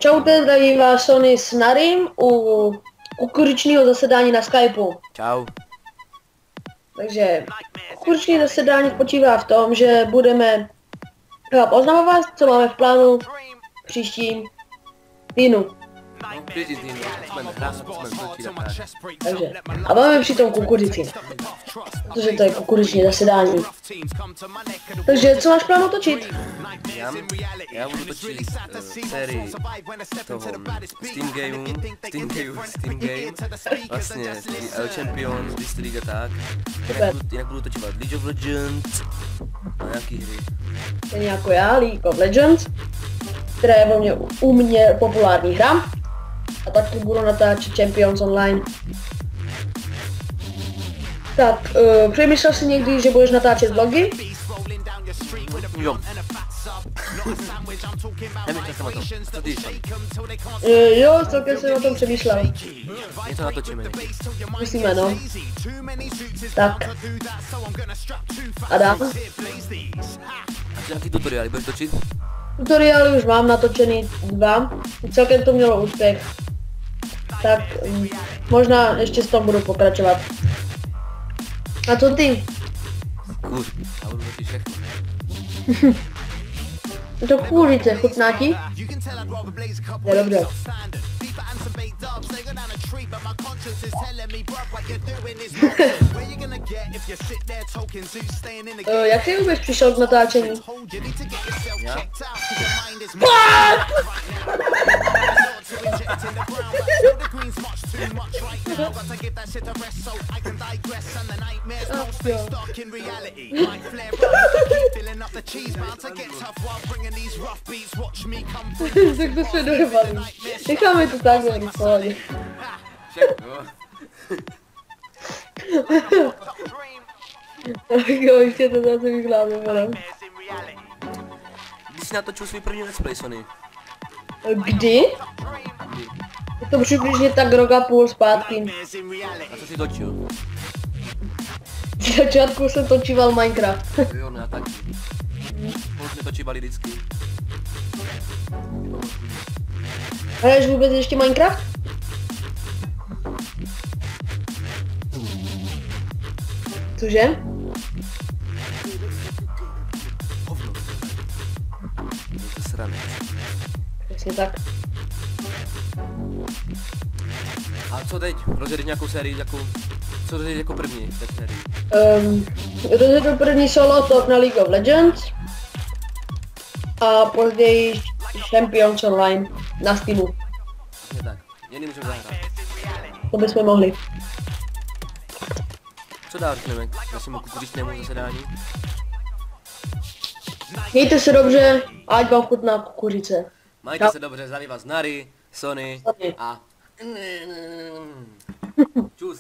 Čaute, zdravím vás Sony s Narim u kukuřičního zasedání na Skypeu. Čau. Takže kukuřiční zasedání spočívá v tom, že budeme oznamovat, co máme v plánu v příštím týdnu. Takže, a máme přitom kukuřici, protože to je kukuřiční zasedání. Takže co máš plán točit? Já budu točit sérii toho Steam Game, vlastně El Champion, Beast League a tak. Jinak budu točit League of Legends a nějaký hry. Stejně jako já, League of Legends, která je u mě populární hra. A taky budu natáčet Champions Online. Tak, přemýšlel jsi někdy, že budeš natáčet vlogy? Jo. Nemyslel jsem o tom. Co ty jsi? Jo, celkem jsem o tom přemýšlel. Něco natočíme. Musíme, no. Tak. A dám. A nějaký tutoriály budeš točit? Tutoriály už mám natočený 2. Celkem to mělo úspěch. Tak možná ještě s tom budu pokračovat. A co ty? Kůř, já budu točit všechno. To kuřice, chutná ti? Je dobře. Jak jsi vůbec přišel k natáčení? Já? Tak to jsme dojebali. Necháme to takhle v pohodě. Jo, ještě to zase vychláme, velem. Když jsi natočil svůj první let's play, Sony? Kdy? Je to přibližně tak rok a půl zpátky. A co jsi točil? V začátku jsem točíval Minecraft. Jo, ne, taky. Spolu jsme točívali vždycky. Hraješ vůbec ještě Minecraft? Cože? Hovno. To srané. Přesně tak. A co teď? Rozjedeš nějakou sérii, co rozjedeš jako první v té sérii? Rozjedu první solo top na League of Legends. A později Champions Online na Steamu. Je tak. Jen můžeme zahrát. To bychom mohli. Co dál řekneme k našemu kukuřičnému zasedání? Mějte se dobře, ať vám chutná kukuřice. Majte se dobře, zdraví vás Nary, Sony Sony. a... Čus.